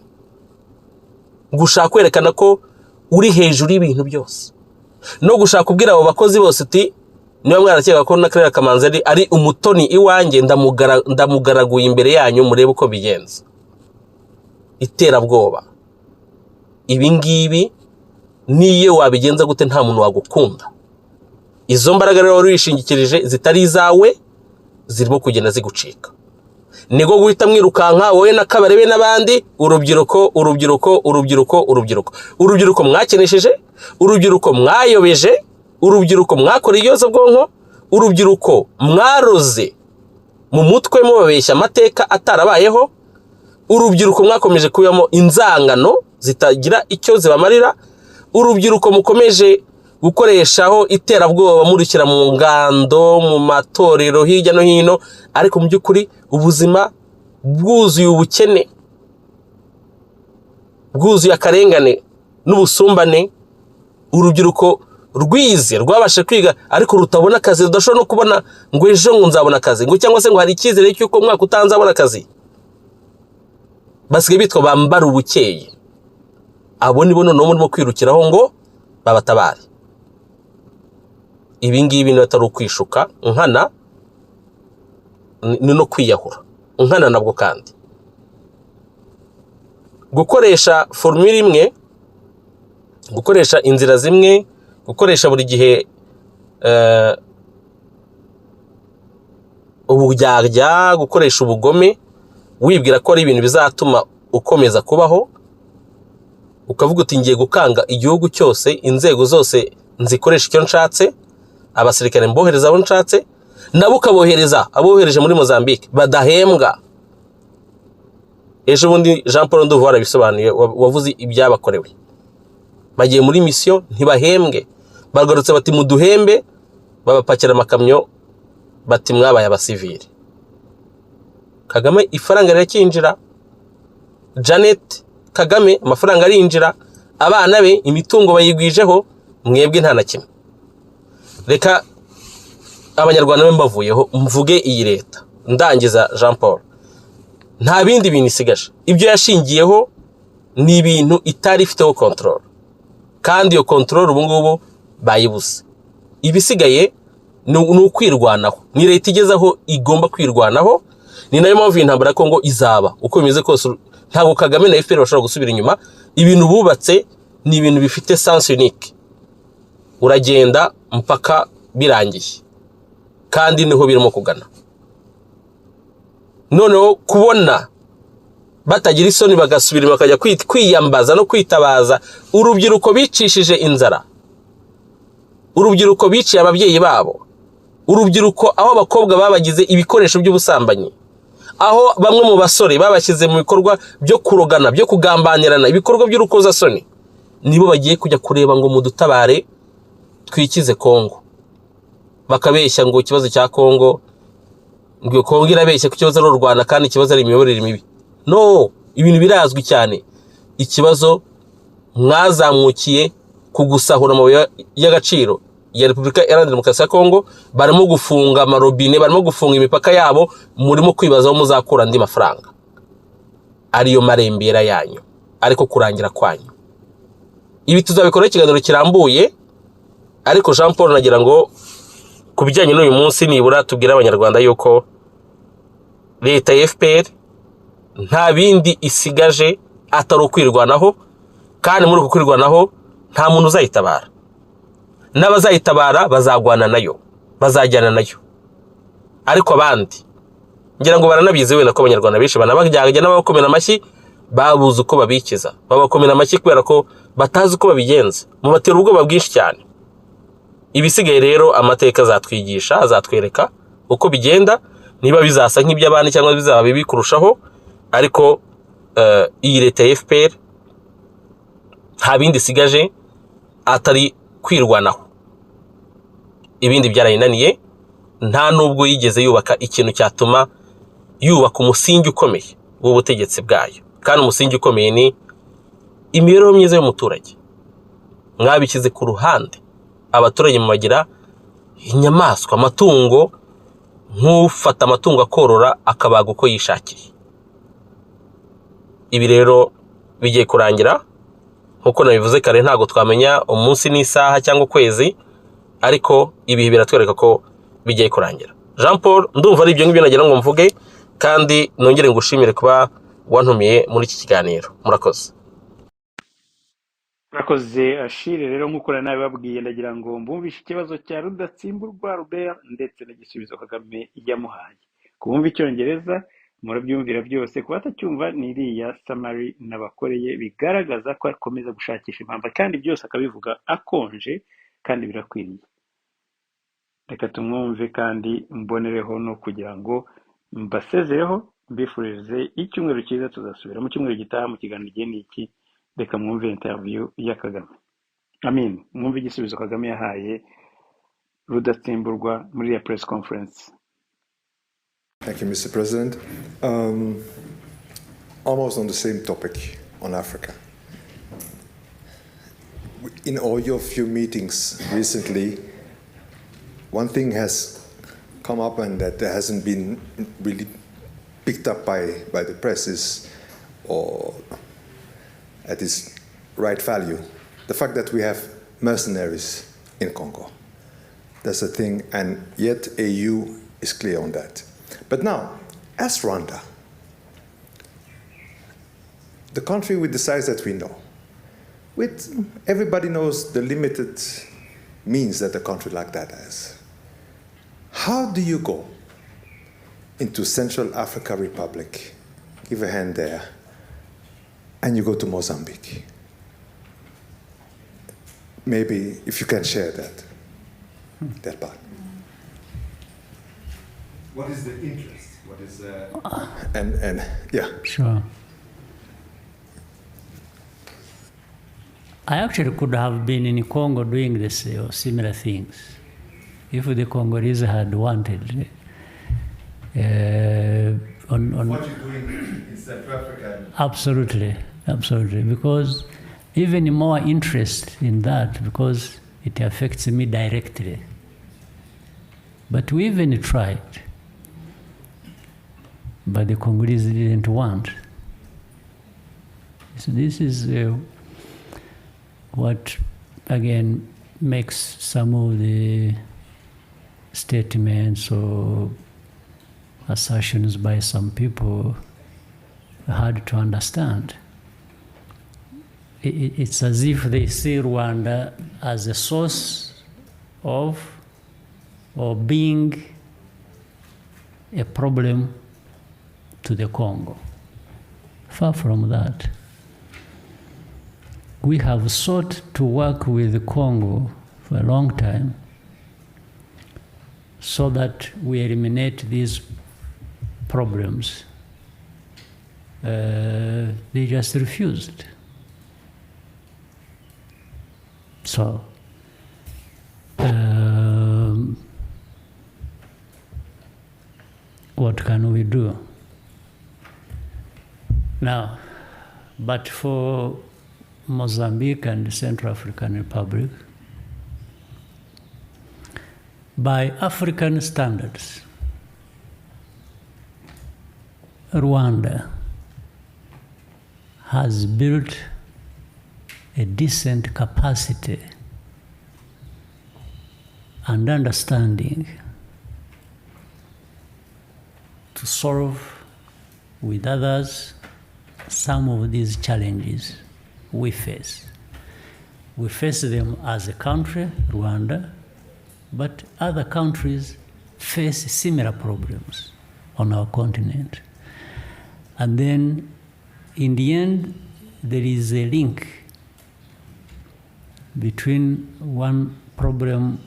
gushaka kwerekana ko uri hejuru y'ibintu byose, no gushaka kubwira abo bakozi bose uti niba mwarakeka ko na Claire Kamanzi ari umutoni iwanjye, ndamugaraguye imbere yanyu murebe uko bigenza. Iterabwoba ibi ngibi niyo wabigenza gute nta muntu wagukunda. Izo mbaraga rero wishingikirije zitari izawe zirimo kugenda zigucika. Nigo guhita mwirukanka wowe na Kabarebe n'abandi, urubyiruko mwakenesheje, urubyiruko mwayobeje, urubyiruko mwakora ibibazo bwonko, urubyiruko mwaroze mu mutwe mubabeshya amateka atarabayeho, urubyiruko mwakomeje kubamo inzangano zitagira icyo zibamarira, urubyiruko mukomeje gukoreshaho iterabwoba murikira mu ngando, mu matorero hirya no hino, ariko mu by'ukuri ubuzima bwuzuye ubukene, bwuzuye akarengane n'ubusumbane. Urubyiruko rwize rwabashe kwiga ariko rutabona akazi, rudashobora no kubona ngo ejo ngo nzabona akazi, ngo cyangwa se ngo hari icyizere cy'uko mwaka utanzabona akazi. Basigaye bitwa bambara ubukeye. Abo nibo noneho murimo kwirukiraho ngo babatabare. Ibi ngibi ni atari ukwishuka nkana, ni no kwiyahura nkana nabwo. Kandi gukoresha formule imwe, gukoresha inzira zimwe, gukoresha buri gihe uburyarya, gukoresha ubugome, wibwira ko ari ibintu bizatuma ukomeza kubaho, ukavuga uti ngiye gukanga igihugu cyose, inzego zose nzikoresha icyo nshatse, abasirikare mbohereza abo nshatse, nabo ukabohereza abohereje muri Mozambique badahembwa. Ejo bundi Jean Paul Nduvu warabisobanuye, wavuze ibyabakorewe. Bagiye muri mission ntibahembwe, bagarutse bati muduhembe, babapakira amakamyo bati mwabaye abasivili. Kagame ifaranga rirakinjira, Janet Kagame amafaranga arinjira, abana be imitungo bayigwijeho, mwebwe nta na kimwe. Reka abanyarwanda mbavuyeho mvuge iyi leta, ndangiza Jean Paul, nta bindi bintu isigaje. Ibyo yashingiyeho ni ibintu itari ifiteho control, kandi iyo control ubu ngubu bayibuze. Ibisigaye ni ukwirwanaho, ni leta igezaho igomba kwirwanaho. Ni nayo mpamvu intambara ya Kongo izaba uko bimeze kose. Ntabwo Kagame na FPR bashobora gusubira inyuma. Ibintu bubatse ni ibintu bifite sens unique, uragenda mpaka birangiye, kandi niho birimo kugana. Noneho kubona batagira isoni bagasubira bakajya kwiyambaza no kwitabaza urubyiruko bicishije inzara, urubyiruko biciye ababyeyi babo, urubyiruko aho abakobwa babagize ibikoresho by'ubusambanyi, aho bamwe mu basore babashyize mu bikorwa byo kurogana, byo kugambanirana, ibikorwa by'urukozasoni, nibo bagiye kujya kureba ngo mudutabare twikize Kongo. Bakabeshya ngo ikibazo cya Kongo ngo Kongo irabeshye ku kibazo ari u Rwanda kandi ikibazo ari imiyoborere mibi. No, ibintu birazwi cyane. Ikibazo mwazamukiye kugusahura amabuye y'agaciro ya Repubulika Iharanira Demokarasi ya Kongo, barimo gufunga amarobine, barimo gufunga imipaka yabo, murimo kwibaza aho muzakura andi mafaranga. Ariyo marembera yanyu, ariko kurangira kwanyu. Ibi tuzabikora ikiganiro kirambuye, ariko Jean Paul nagira ngo kubijyanye n'uyu munsi nibura tubwira abanyarwanda yuko leta ya FPR nta bindi isigaje atari ukwirwanaho, kandi muri uko kwirwanaho nta muntu uzayitabara. N'abazayitabara bazagwana nayo, bazajyana nayo. Ariko abandi ngira ngo baranabizi wenda ko abanyarwanda benshi banabajyanye n'abakomera amashyi babuze uko babikiza, babakomera amashyi kubera ko batazi uko babigenza, mu batera ubwoba bwinshi cyane. Ibisigaye rero amateka azatwigisha, azatwereka uko bigenda, niba bizasa nk'iby'abandi cyangwa bizaba bibi kurushaho. Ariko iyi leta ya FPR nta bindi isigaje atari kwirwanaho. Ibindi byarayinaniye, nta nubwo yigeze yubaka ikintu cyatuma yubaka umusingi ukomeye w'ubutegetsi bwayo. Kandi umusingi ukomeye ni imibereho myiza y'umuturage. Mwabikize ku ruhande, abaturage mubagira inyamaswa, amatungo, nk'ufata amatungo akorora akabaga uko yishakiye. Ibi rero bigiye kurangira, nkuko nabivuze kare, ntago twamenya umunsi n'isaha cyangwa ukwezi, ariko ibihe biratwereka ko bigiye kurangira. Jean Paul, ndumva ari ibyo ngibyo nagira ngo mvuge, kandi nongere ngushimire kuba wantumiye muri iki kiganiro. Murakoze. Murakoze Ashire. Rero nk'uko nabibabwiye, ndagira ngo mbumvishe ikibazo cya Rudatsimburwa Robert ndetse n'igisubizo Kagame yamuhaye. Kubumva icyongereza murabyumvira byose, kuba atacyumva ni iriya summary nabakoreye bigaragaza ko akomeza gushakisha impamvu, kandi byose akabivuga akonje kandi birakwiriye. Reka tumwumve kandi mbonereho no kugira ngo mbasezereho, mbifurize icyumweru cyiza. Tuzasubira mu cyumweru gitaha mu kiganiro Igiye n'iki. Reka mwumve interview ya Kagame. Amin, mwumve igisubizo Kagame yahaye Rudatsimburwa muri ya press conference. Thank you, Mr. President. Almost on the same topic, on Africa. In all your few meetings recently, one thing has come up and that hasn't been really picked up by the press is, or at its right value, the fact that we have mercenaries in Congo. That's a thing, and yet AU is clear on that. But now, as Rwanda, the country with the size that we know, with everybody knows the limited means that a country like that has. How do you go into Central Africa Republic, give a hand there, and you go to Mozambique? Maybe if you can share that part. What is the interest? What is and yeah. Sure. I actually could have been in Congo doing this or similar things if the Congolese had wanted. On what you're doing in Central Africa? Absolutely, because even more interest in that because it affects me directly. But we even tried, but the Congolese didn't want. So this is what, again, makes some of the statements or assertions by some people hard to understand. It's as if they see Rwanda as a source of or being a problem to the Congo. Far from that. We have sought to work with the Congo for a long time so that we eliminate these problems. They just refused. So, what can we do? Now, but for Mozambique and the Central African Republic, by African standards, Rwanda has built a decent capacity and understanding to solve with others some of these challenges we face. We face them as a country, Rwanda, but other countries face similar problems on our continent. And then, in the end, there is a link between one problem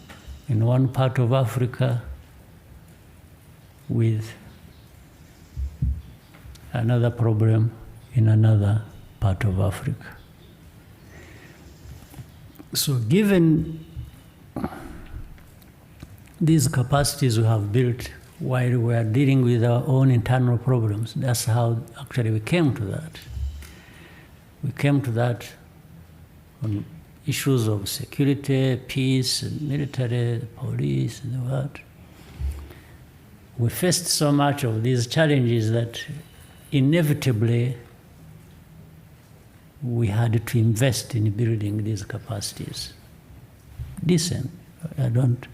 in one part of Africa with another problem in another part of Africa. So given these capacities we have built while we are dealing with our own internal problems, that's how actually we came to that. We came to that on issues of security, peace, and military, police, and what. We faced so much of these challenges that inevitably we had to invest in building these capacities. Decent. I don't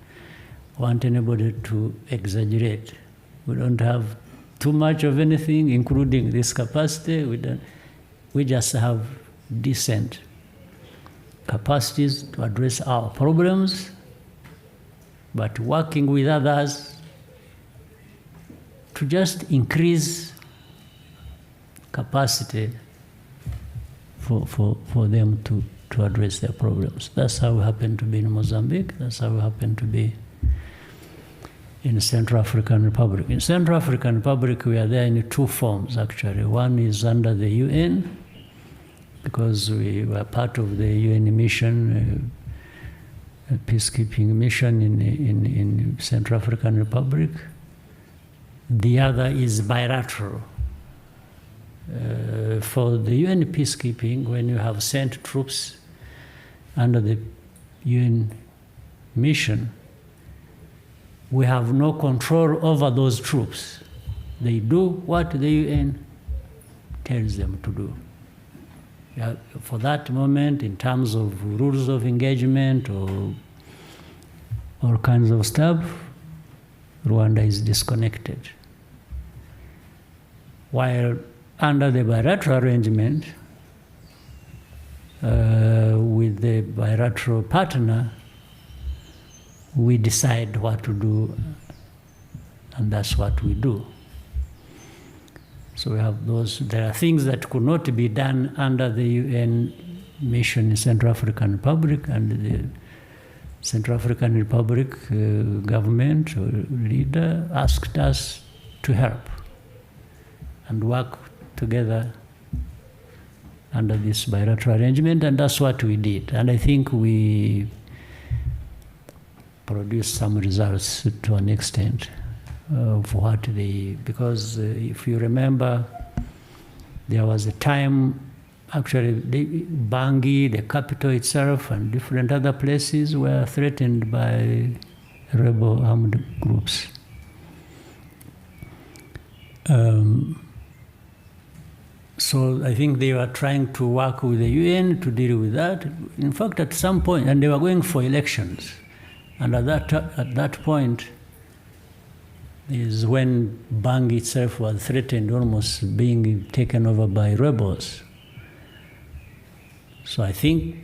want anybody to exaggerate. We don't have too much of anything, including this capacity. We just have decent capacities to address our problems, but working with others to just increase capacity for them to address their problems. That's how we happen to be in Mozambique. That's how we happen to be in the Central African Republic. In Central African Republic, we are there in two forms, actually. One is under the UN, because we were part of the UN mission, a peacekeeping mission in Central African Republic. The other is bilateral. For the UN peacekeeping, when you have sent troops under the UN mission, we have no control over those troops. They do what the UN tells them to do. For that moment, in terms of rules of engagement or all kinds of stuff, Rwanda is disconnected. While under the bilateral arrangement, with the bilateral partner, we decide what to do, and that's what we do. So we have those. There are things that could not be done under the UN mission in Central African Republic, and the Central African Republic government or leader asked us to help and work together under this bilateral arrangement, and that's what we did. And I think we produced some results to an extent of what they, because if you remember, there was a time, actually, Bangui, the capital itself, and different other places were threatened by rebel armed groups. So I think they were trying to work with the UN to deal with that. In fact, at some point, and they were going for elections. And at that point is when Bangui itself was threatened, almost being taken over by rebels. So I think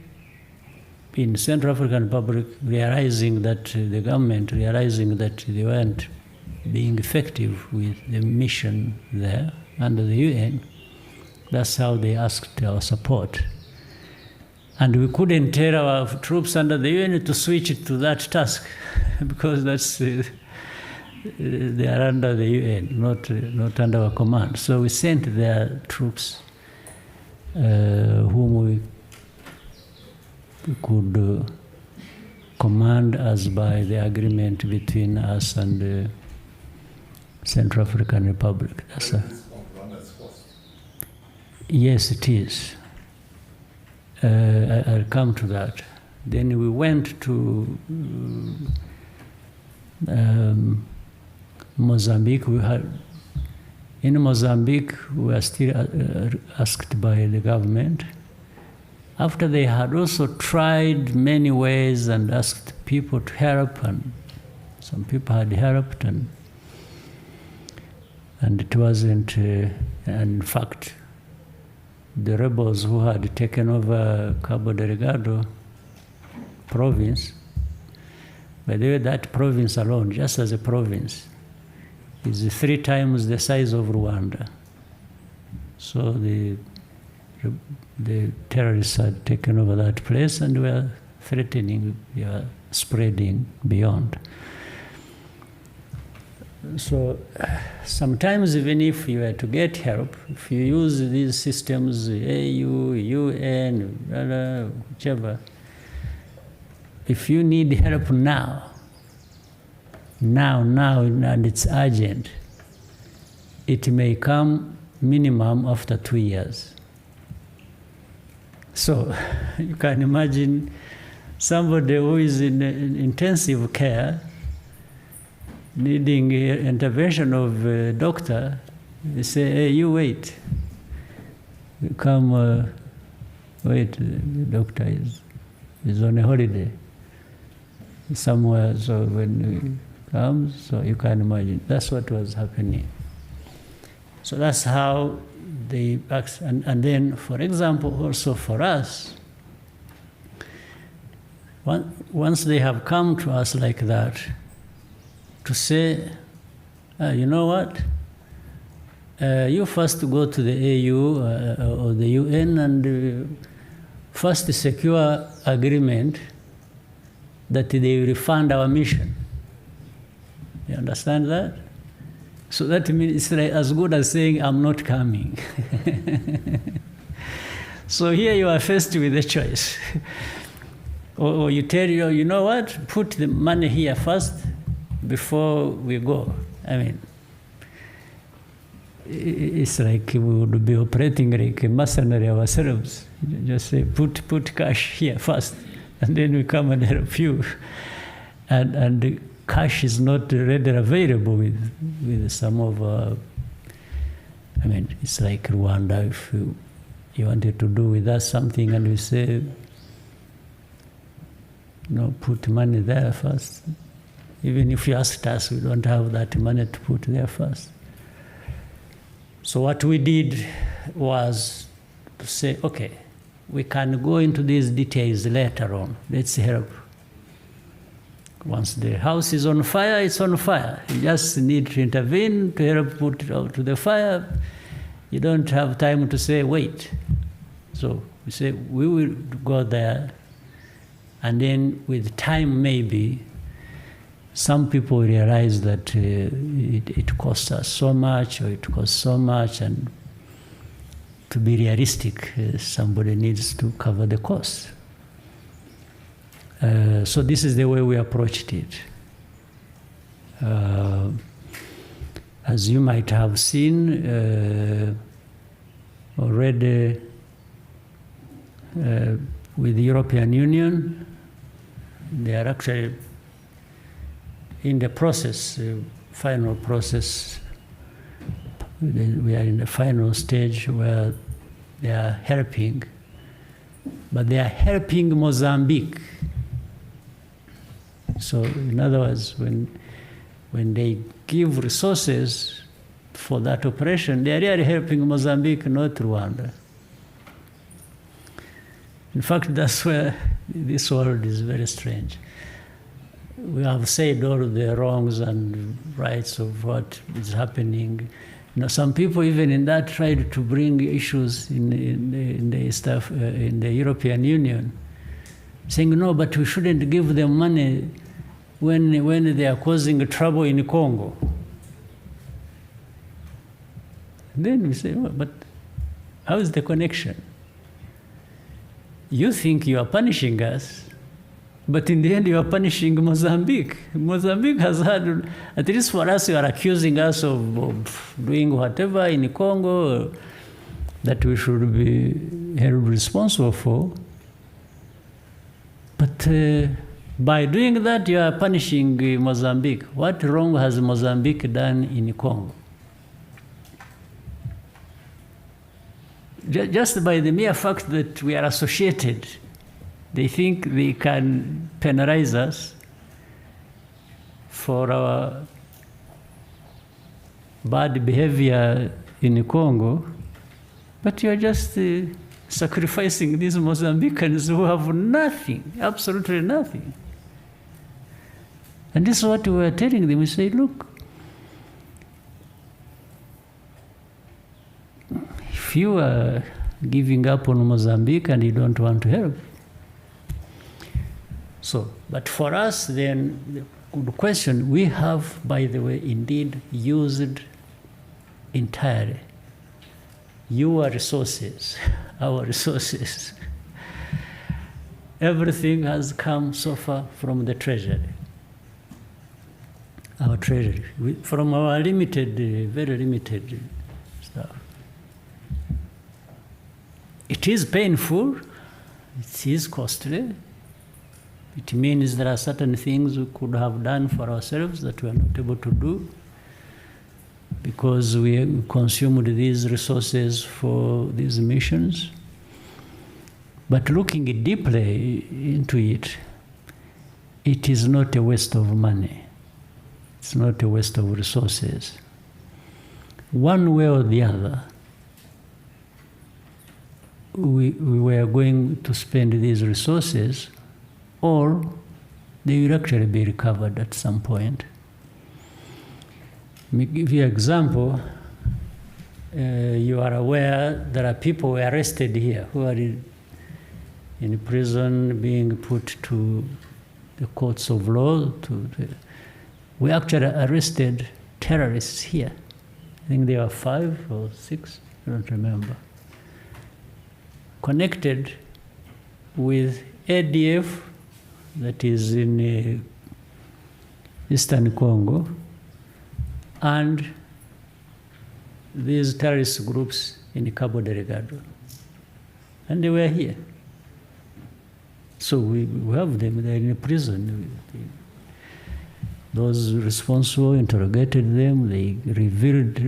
in Central African Republic, realizing that the government, realizing that they weren't being effective with the mission there under the UN, that's how they asked our support. And we couldn't tell our troops under the UN to switch to that task because that's they are under the UN, not under our command. So we sent their troops whom we could command as by the agreement between us and Central African Republic. Yes, it is. I'll come to that. Then we went to Mozambique. In Mozambique, we were still asked by the government. After they had also tried many ways and asked people to help, and some people had helped, and it wasn't, and in fact, the rebels who had taken over Cabo Delgado province, by the way, that province alone, just as a province, is 3 times the size of Rwanda. So the terrorists had taken over that place and were threatening, spreading beyond. So sometimes even if you were to get help, if you use these systems, AU, UN, whichever, if you need help now, and it's urgent, it may come minimum after 2 years. So you can imagine somebody who is in intensive care, needing intervention of a doctor, they say, hey, you wait. You come, wait, the doctor is on a holiday somewhere, so when he comes, so you can imagine. That's what was happening. So that's how they act. And then, for example, also for us, once they have come to us like that, to say, you know what, you first go to the AU or the UN and first secure agreement that they will fund our mission. You understand that? So that means it's like as good as saying, I'm not coming. So here you are faced with a choice. Or you tell you know what, put the money here first before we go. I mean, it's like we would be operating like a mercenary ourselves. Just say, put cash here first, and then we come and help you. And the cash is not readily available with some of I mean, it's like Rwanda. If you wanted to do with us something and we say, no, put money there first. Even if you asked us, we don't have that money to put there first. So what we did was to say, okay, we can go into these details later on. Let's help. Once the house is on fire, it's on fire. You just need to intervene to help put it out to the fire. You don't have time to say, wait. So we say, we will go there, and then with time maybe, some people realize that it costs us so much, or it costs so much, and to be realistic, somebody needs to cover the cost. So this is the way we approached it. As you might have seen already with the European Union, they are actually in the process, final process. We are in the final stage where they are helping, but they are helping Mozambique. So in other words, when they give resources for that operation, they are really helping Mozambique, not Rwanda. In fact, that's where this world is very strange. We have said all the wrongs and rights of what is happening. You know, some people even in that tried to bring issues in the European Union, saying no, but we shouldn't give them money when they are causing trouble in Congo. And then we say, well, but how is the connection? You think you are punishing us But in the end, you are punishing Mozambique. Mozambique has had, at least for us, you are accusing us of doing whatever in Congo that we should be held responsible for. But by doing that, you are punishing Mozambique. What wrong has Mozambique done in Congo? Just by the mere fact that we are associated, they think they can penalize us for our bad behavior in Congo, but you are just sacrificing these Mozambicans who have nothing, absolutely nothing. And this is what we were telling them. We say, look, if you are giving up on Mozambique and you don't want to help. So, but for us, then, the good question, we have, by the way, indeed used entirely your resources, our resources. Everything has come so far from the treasury, our treasury, from our limited, very limited stuff. It is painful, it is costly. It means there are certain things we could have done for ourselves that we are not able to do because we consumed these resources for these missions. But looking deeply into it, it is not a waste of money. It's not a waste of resources. One way or the other, we were going to spend these resources, or they will actually be recovered at some point. Let me give you an example. You are aware there are people who are arrested here who are in prison being put to the courts of law. We actually arrested terrorists here. I think there were 5 or 6, I don't remember, connected with ADF that is in Eastern Congo, and these terrorist groups in Cabo Delgado. And they were here. So we have them, they're in prison. Those responsible interrogated them, they revealed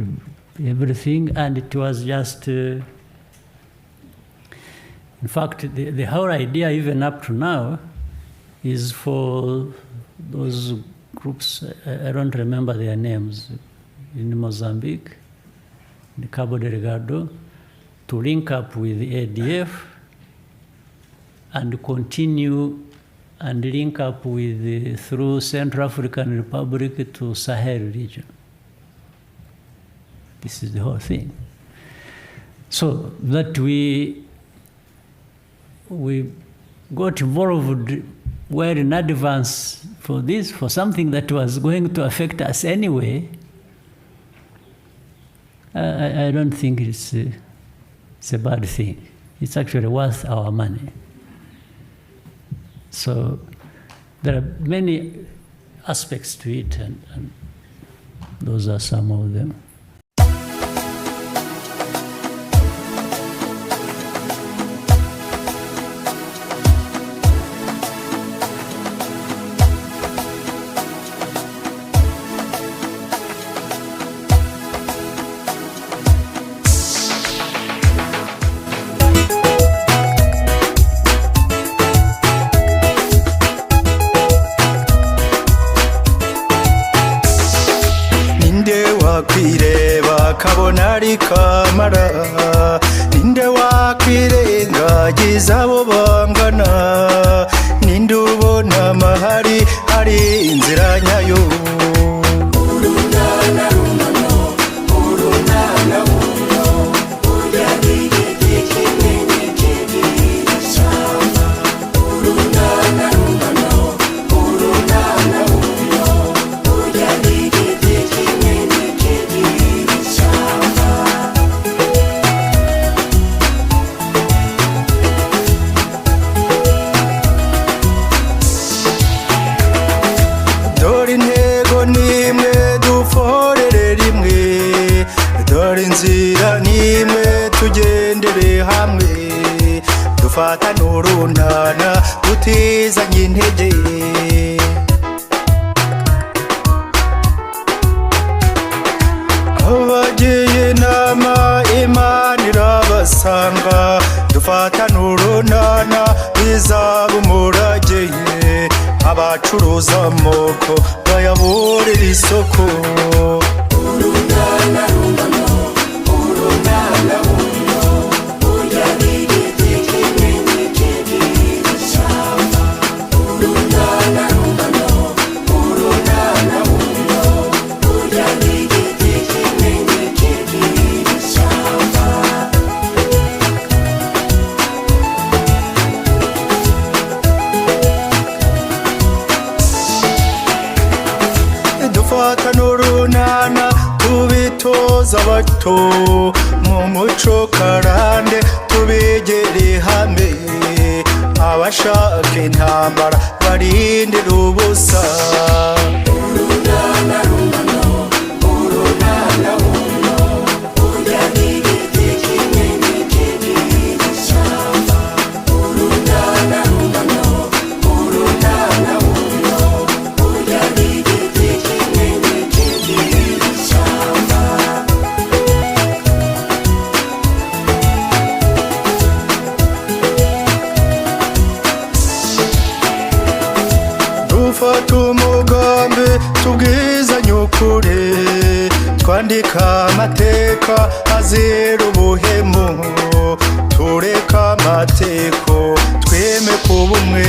everything, and it was just, in fact, the whole idea, even up to now, is for those groups, I don't remember their names, in Mozambique, in Cabo Delgado, to link up with the ADF and continue and link up with through Central African Republic to Sahel region. This is the whole thing. So that we got involved well in advance for this, for something that was going to affect us anyway, I don't think it's a bad thing. It's actually worth our money. So there are many aspects to it, and those are some of them. kamara ninde wakwirengagiza abo bangana ninde ubona amahari hari inzira nyayo urunana rumano urunana rumano urya digiti kimwe cy'ibisamba urunana rumano urunana rumano urya digiti kimwe cy'ibisamba dufata n'urunana tutizanye intege abagiye inama Imana irabasanga dufata n'urunana bizaba umurage abacuruza amoko bayaburira isoko urunana rungano urunana buno burya n'igiti kimwe n'ikibiri cyama urunana rungano urunana buno burya n'igiti kimwe n'ikibiri cyama dufata n'urunana tubitoza abato mu muco karande tubegere hamwe abashaka intambara barindira ubusa urunana rungano urunana buno burya n'igiti kimwe n'ikibiri cyama urunana rungano urunana buno burya n'igiti kimwe n'ikibiri cyama dufata umugambi tubwizanye ukuri twandika amateka azira ubuhemu tureka amateko tweme kuba umwe